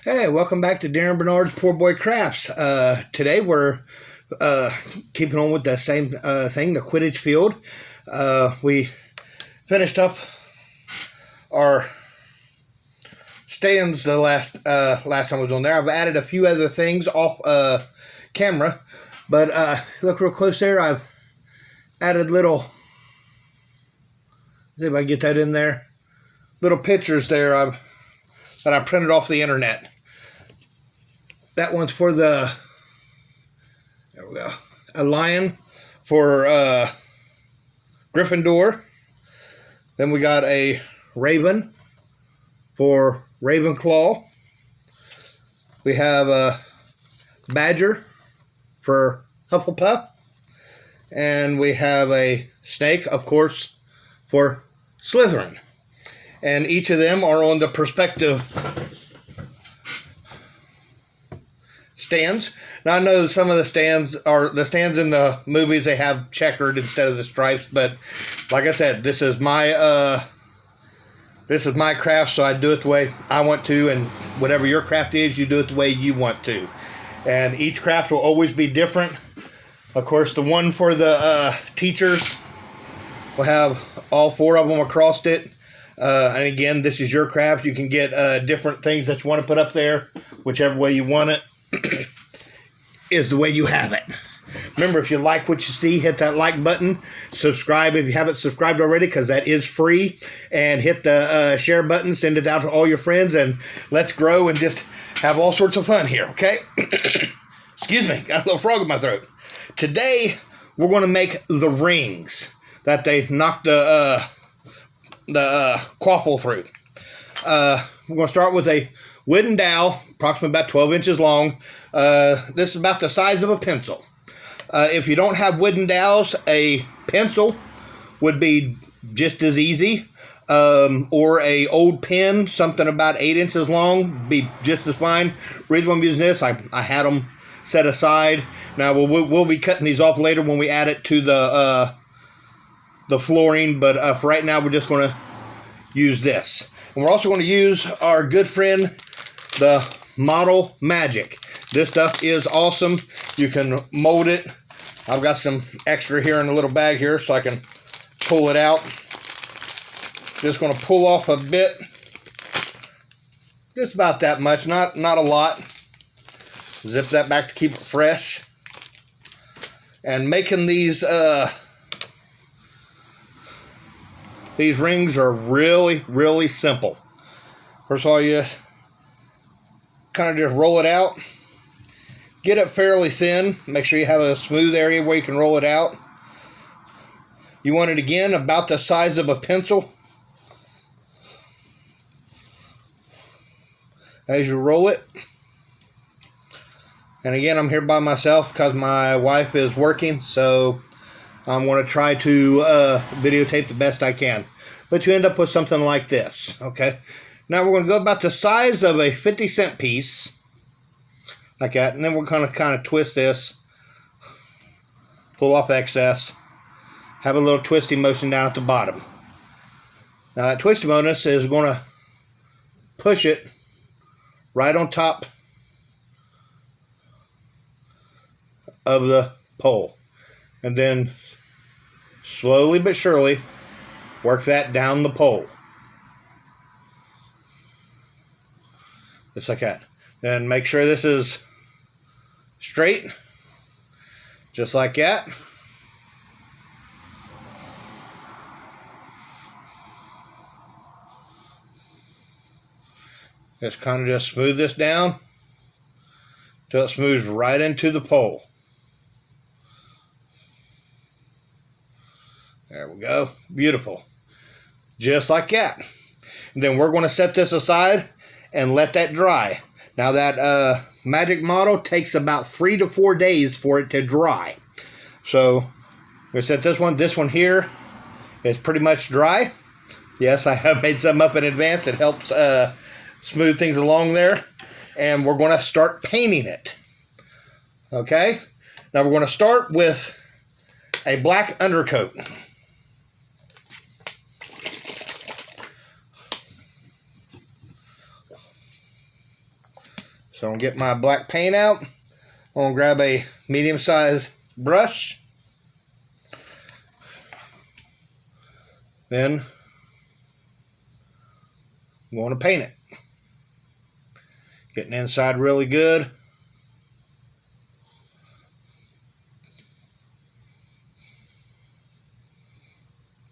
Hey, welcome back to Darren Bernard's Poor Boy Crafts. Today we're keeping on with the same thing, the Quidditch field. We finished up our stands the last time I was on there. I've added a few other things off camera, but look real close there. I've added little, see if I can get that in there, little pictures there that I printed off the internet. That one's for there we go, a lion for Gryffindor. Then we got a raven for Ravenclaw. We have a badger for Hufflepuff. And we have a snake, of course, for Slytherin. And each of them are on the perspective stands. Now I know some of the stands in the movies, they have checkered instead of the stripes, but like I said, this is my craft, so I do it the way I want to, and whatever your craft is, you do it the way you want to. And each craft will always be different. Of course, the one for the teachers will have all four of them across it. And again, this is your craft. You can get different things that you want to put up there, whichever way you want it. Is the way you have it. Remember, if you like what you see, hit that like button. Subscribe if you haven't subscribed already, because that is free. And hit the share button. Send it out to all your friends. And let's grow and just have all sorts of fun here, okay? Excuse me. Got a little frog in my throat. Today, we're going to make the rings that they knocked the quaffle through. We're going to start with a wooden dowel, approximately about 12 inches long. This is about the size of a pencil. If you don't have wooden dowels, a pencil would be just as easy. Or a old pen, something about 8 inches long, be just as fine. Reason I'm using this, I had them set aside. Now we'll be cutting these off later when we add it to the flooring, but for right now we're just going to use this. And we're also going to use our good friend, the Model Magic. This stuff is awesome. You can mold it. I've got some extra here in a little bag here so I can pull it out. Just going to pull off a bit. Just about that much, not a lot. Zip that back to keep it fresh. And making these rings are really, really simple. First of all, you kind of just roll it out. Get it fairly thin. Make sure you have a smooth area where you can roll it out. You want it, again, about the size of a pencil. As you roll it. And again, I'm here by myself because my wife is working, so I'm going to try to videotape the best I can. But you end up with something like this, okay? Now we're going to go about the size of a 50-cent piece, like that, and then we're going to kind of twist this, pull off excess, have a little twisting motion down at the bottom. Now that twisting motion is going to push it right on top of the pole, and then slowly but surely work that down the pole. Just like that. Then make sure this is straight. Just like that. Just kind of just smooth this down till it smooths right into the pole. There we go. Beautiful. Just like that. And then we're going to set this aside and let that dry. Now that magic model takes about 3 to 4 days for it to dry. So we set this one here is pretty much dry. Yes, I have made some up in advance. It helps smooth things along there. And we're going to start painting it. Okay? Now we're going to start with a black undercoat. So I'm going to get my black paint out. I'm going to grab a medium-sized brush. Then I'm going to paint it. Getting inside really good.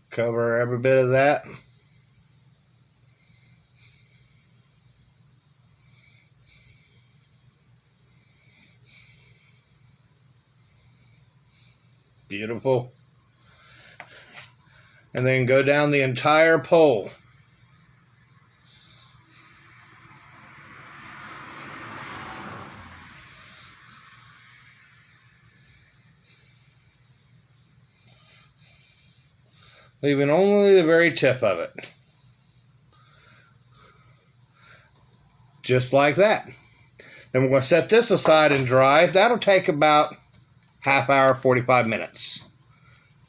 Cover every bit of that. Beautiful. And then go down the entire pole. Leaving only the very tip of it. Just like that. Then we're going to set this aside and dry. That'll take about half hour, 45 minutes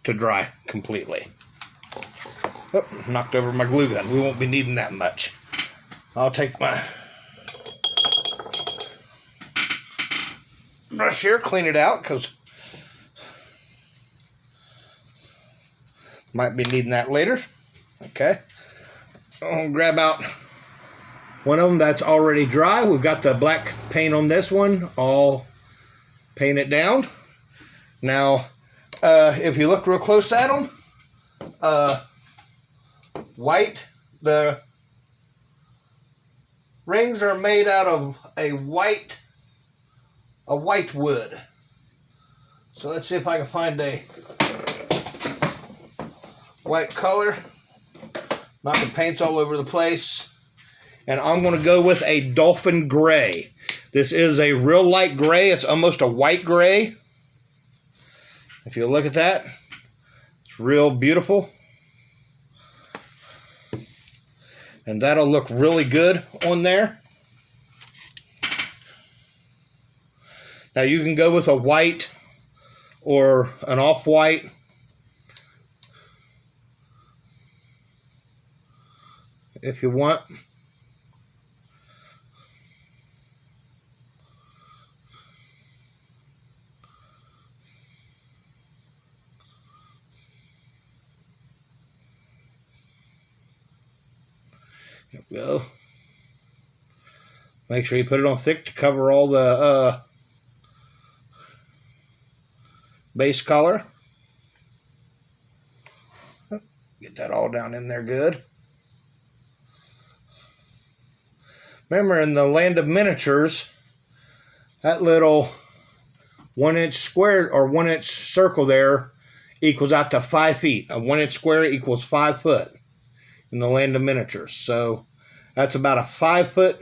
to dry completely. Oh, knocked over my glue gun. We won't be needing that much. I'll take my brush here, clean it out, because might be needing that later. Okay. I'll grab out one of them that's already dry. We've got the black paint on this one. I'll paint it down. Now, if you look real close at them, the rings are made out of a white wood. So let's see if I can find a white color. Knocking paints all over the place. And I'm going to go with a dolphin gray. This is a real light gray. It's almost a white gray. If you look at that, it's real beautiful. And that'll look really good on there. Now you can go with a white or an off-white. If you want. There we go. Make sure you put it on thick to cover all the base color. Get that all down in there good. Remember, in the land of miniatures, that little 1 inch square or 1 inch circle there equals out to 5 feet. A 1 inch square equals 5 foot in the land of miniatures. So that's about a 5 foot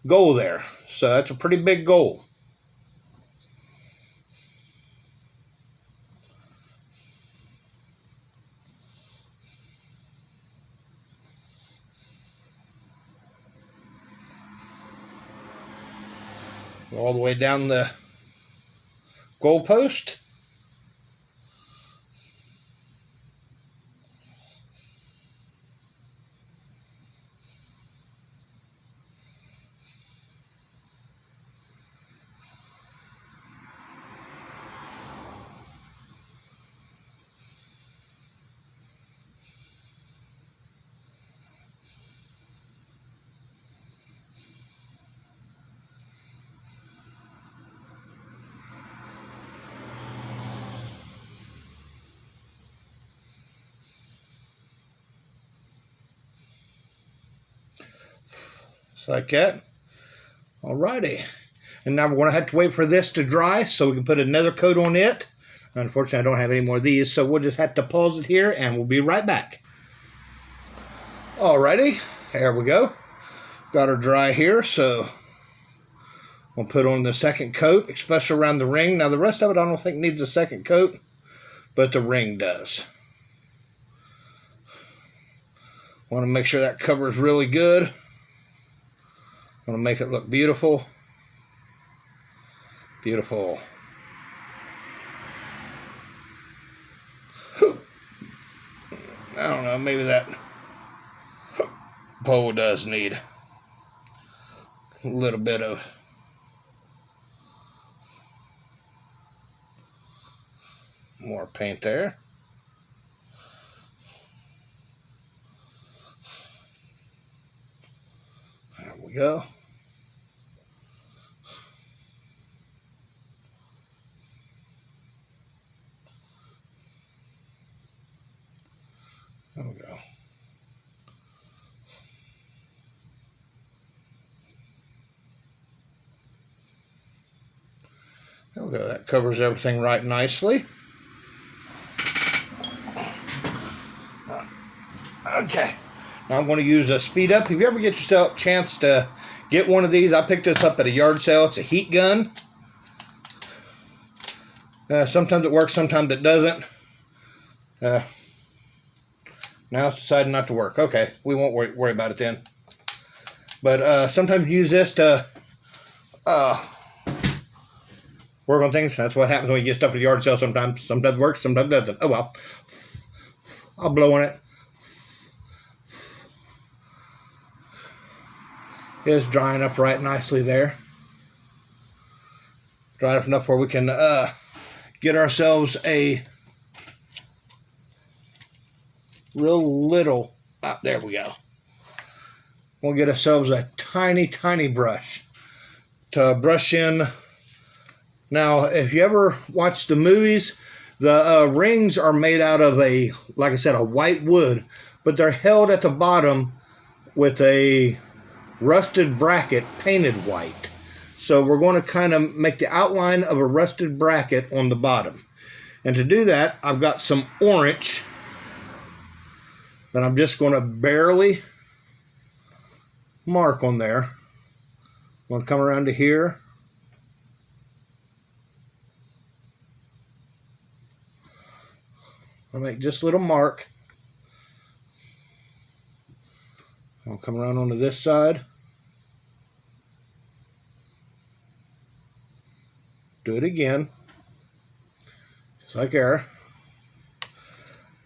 goal there. So that's a pretty big goal. All the way down the goal post. Just like that. Alrighty. And now we're going to have to wait for this to dry so we can put another coat on it. Unfortunately, I don't have any more of these, so we'll just have to pause it here and we'll be right back. Alrighty, there we go. Got her dry here, so we'll put on the second coat, especially around the ring. Now the rest of it I don't think needs a second coat, but the ring does. Want to make sure that covers really good. Want to make it look beautiful. Beautiful. I don't know, maybe that pole does need a little bit of more paint there. There we go. There we go. There we go. That covers everything right nicely. Okay. Now I'm going to use a speed up. If you ever get yourself a chance to get one of these, I picked this up at a yard sale. It's a heat gun. Sometimes it works, sometimes it doesn't. Now it's deciding not to work. Okay, we won't worry about it then. But sometimes you use this to work on things. That's what happens when you get stuff at a yard sale sometimes. Sometimes it works, sometimes it doesn't. Oh well. I'll blow on it. It's drying up right nicely there. Dry up enough where we can get ourselves a real little, there we go. We'll get ourselves a tiny, tiny brush to brush in. Now, if you ever watch the movies, the rings are made out of like I said, a white wood, but they're held at the bottom with a rusted bracket painted white. So we're going to kind of make the outline of a rusted bracket on the bottom. And to do that, I've got some orange that I'm just going to barely mark on there. I'm going to come around to here. I'll make just a little mark. I'll come around onto this side. Do it again. Just like there.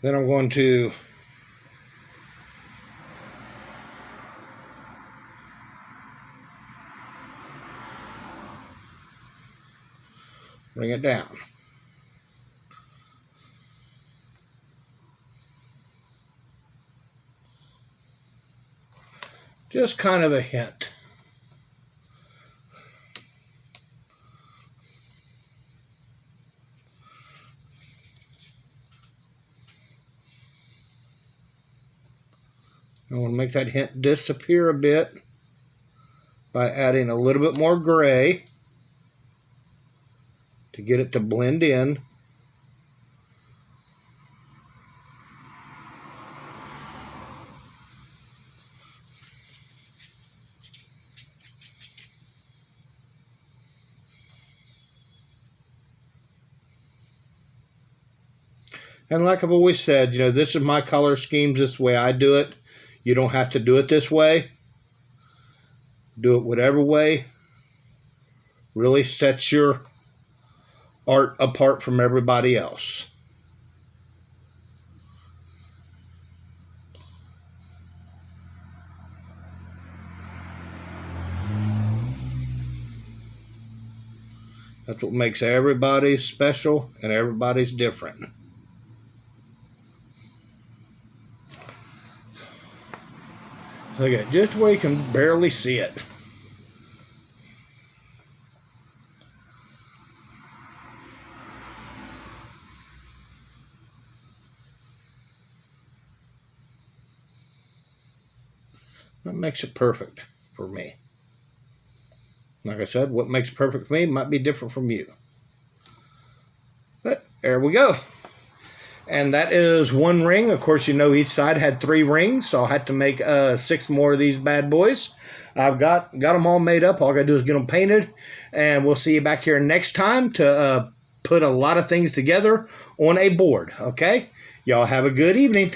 Then I'm going to bring it down. Just kind of a hint. I want to make that hint disappear a bit by adding a little bit more gray to get it to blend in. And like I've always said, you know, this is my color schemes, this is the way I do it. You don't have to do it this way. Do it whatever way really sets your art apart from everybody else. That's what makes everybody special and everybody's different. Okay, just where you can barely see it. That makes it perfect for me. Like I said, what makes it perfect for me might be different from you. But there we go. And that is one ring. Of course, you know each side had 3 rings, so I'll have to make 6 more of these bad boys. I've got them all made up. All I got to do is get them painted. And we'll see you back here next time to put a lot of things together on a board. Okay? Y'all have a good evening.